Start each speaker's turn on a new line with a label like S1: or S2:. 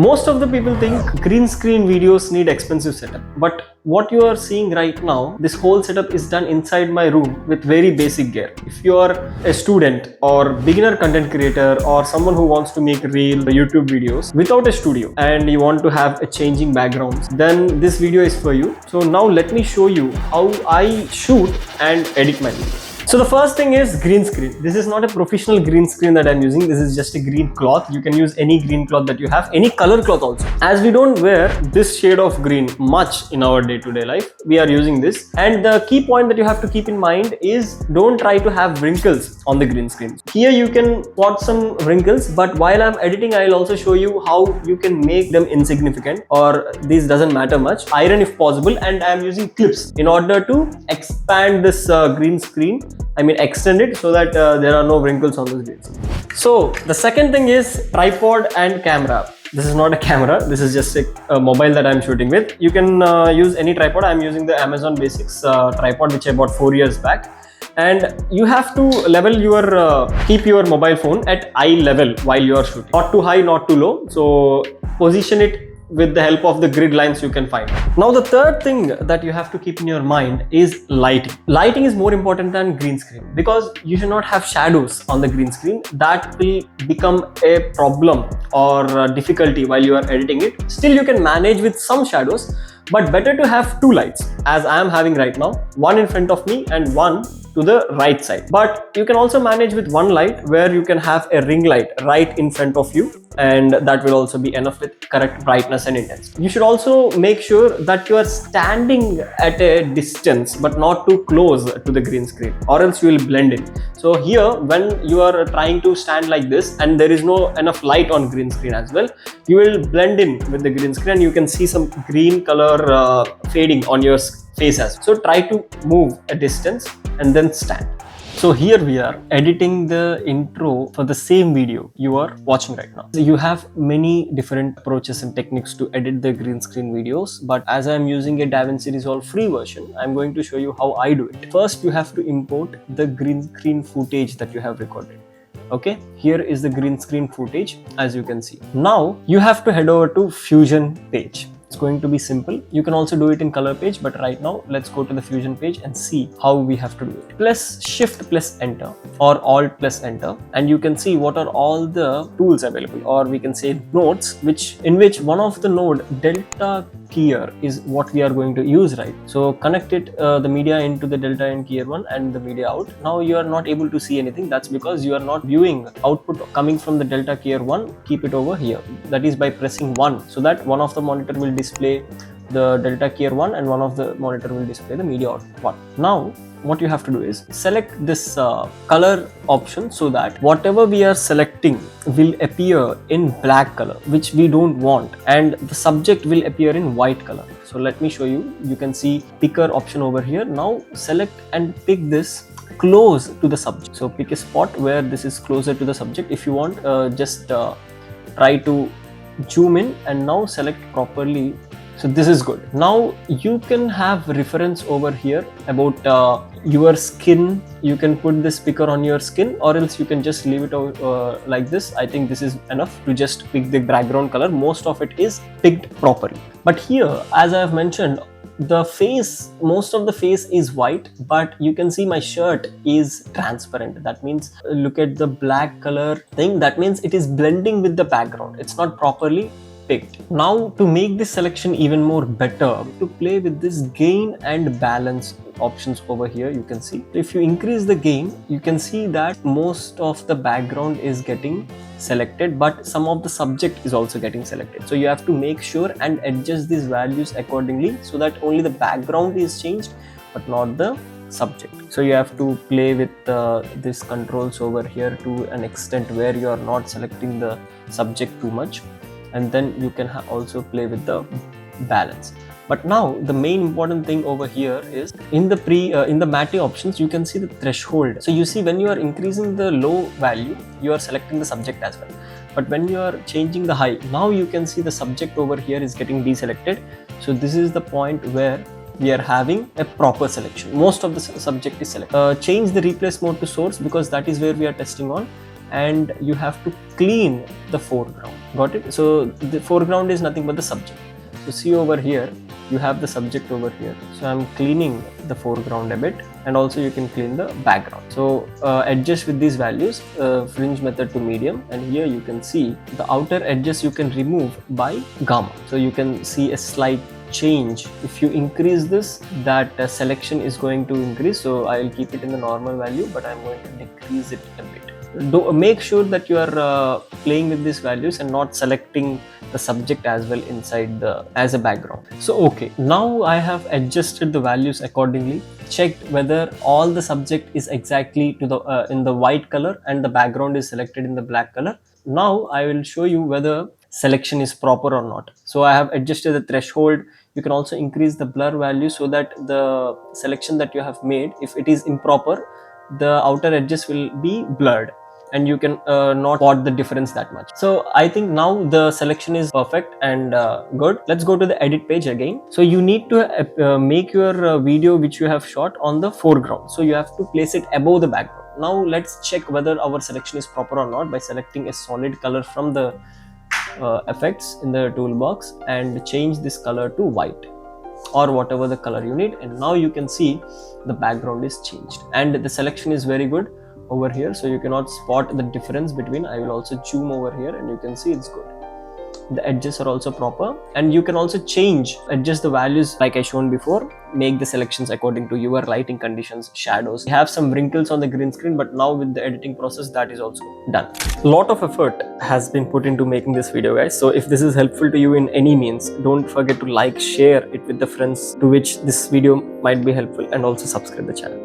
S1: Most of the people think green screen videos need expensive setup, but what you are seeing right now, this whole setup is done inside my room with very basic gear. If you are a student or beginner content creator or someone who wants to make real YouTube videos without a studio and you want to have a changing backgrounds, then this video is for you. So now let me show you how I shoot and edit my videos. So the first thing is green screen. This is not a professional green screen that I'm using. This is just a green cloth. You can use any green cloth that you have, any color cloth also. As we don't wear this shade of green much in our day-to-day life, we are using this. And the key point that you have to keep in mind is don't try to have wrinkles on the green screen. Here you can spot some wrinkles, but while I'm editing, I'll also show you how you can make them insignificant, or this doesn't matter much. Iron if possible, and I'm using clips in order to expand this green screen. Extend it so that there are no wrinkles on the screen. So the second thing is tripod and camera. This is not a camera, this is just a mobile that I'm shooting with. You can use any tripod. I'm using the Amazon Basics tripod, which I bought 4 years back. And you have to level your keep your mobile phone at eye level while you are shooting. Not too high, not too low. So position it with the help of the grid lines you can find. Now the third thing that you have to keep in your mind is lighting. Lighting is more important than green screen because you should not have shadows on the green screen. That will become a problem or difficulty while you are editing it. Still you can manage with some shadows, but better to have two lights as I am having right now, one in front of me and one to the right side. But you can also manage with one light where you can have a ring light right in front of you, and that will also be enough with correct brightness and intensity. You should also make sure that you are standing at a distance but not too close to the green screen, or else you will blend in. So here when you are trying to stand like this and there is no enough light on green screen as well, you will blend in with the green screen and you can see some green color fading on your face as well. So try to move a distance and then stand. So here we are editing the intro for the same video you are watching right now. So you have many different approaches and techniques to edit the green screen videos, but as I'm using a DaVinci Resolve free version, I'm going to show you how I do it. First, you have to import the green screen footage that you have recorded. Okay, here is the green screen footage as you can see. Now you have to head over to Fusion page. It's going to be simple. You can also do it in color page, but right now let's go to the Fusion page and see how we have to do it. Plus Shift plus Enter or Alt plus Enter, and you can see what are all the tools available, or we can say nodes, in which one of the node delta keyer is what we are going to use, right? So connect it the media into the delta and keyer 1 and the media out. Now you are not able to see anything. That's because you are not viewing output coming from the delta keyer 1. Keep it over here. That is by pressing 1, so that one of the monitor will display the delta keyer 1 and one of the monitor will display the media out 1. Now what you have to do is select this color option so that whatever we are selecting will appear in black color, which we don't want, and the subject will appear in white color. So let me show you. You can see picker option over here. Now select and pick this close to the subject. So pick a spot where this is closer to the subject. If you want, just try to zoom in and now select properly. So this is good. Now you can have reference over here about your skin. You can put this picker on your skin, or else you can just leave it like this. I think this is enough to just pick the background color. Most of it is picked properly. But here, as I have mentioned, the face, most of the face is white, but you can see my shirt is transparent. That means look at the black color thing. That means it is blending with the background. It's not properly picked. Now to make this selection even more better, to play with this gain and balance options over here, you can see if you increase the gain, you can see that most of the background is getting selected, but some of the subject is also getting selected. So you have to make sure and adjust these values accordingly so that only the background is changed but not the subject. So you have to play with these controls over here to an extent where you are not selecting the subject too much, and then you can also play with the balance. But now the main important thing over here is in the matte options, you can see the threshold. So you see when you are increasing the low value, you are selecting the subject as well. But when you are changing the high, now you can see the subject over here is getting deselected. So this is the point where we are having a proper selection. Most of the subject is selected. Change the replace mode to source because that is where we are testing on. and you have to clean the foreground. Got it? So the foreground is nothing but the subject. So see over here, you have the subject over here. So I'm cleaning the foreground a bit, and also you can clean the background. So adjust with these values, fringe method to medium, and here you can see the outer edges you can remove by gamma. So you can see a slight change. If you increase this, that selection is going to increase. So I'll keep it in the normal value, but I'm going to decrease it a bit. Make sure that you are playing with these values and not selecting the subject as well inside the as a background. So okay, now I have adjusted the values accordingly, checked whether all the subject is exactly to the in the white color and the background is selected in the black color. Now I will show you whether selection is proper or not. So I have adjusted the threshold. You can also increase the blur value so that the selection that you have made, if it is improper, the outer edges will be blurred and you can not spot the difference that much. So I think now the selection is perfect and good. Let's go to the edit page again. So you need to make your video which you have shot on the foreground. So you have to place it above the background. Now let's check whether our selection is proper or not by selecting a solid color from the effects in the toolbox and change this color to white or whatever the color you need. And now you can see the background is changed and the selection is very good over here, so you cannot spot the difference between. I will also zoom over here and you can see it's good. The edges are also proper, and you can also adjust the values like I shown before, make the selections according to your lighting conditions, shadows. We have some wrinkles on the green screen, but now with the editing process that is also done. A lot of effort has been put into making this video, guys. So if this is helpful to you in any means, don't forget to like, share it with the friends to which this video might be helpful, and also subscribe the channel.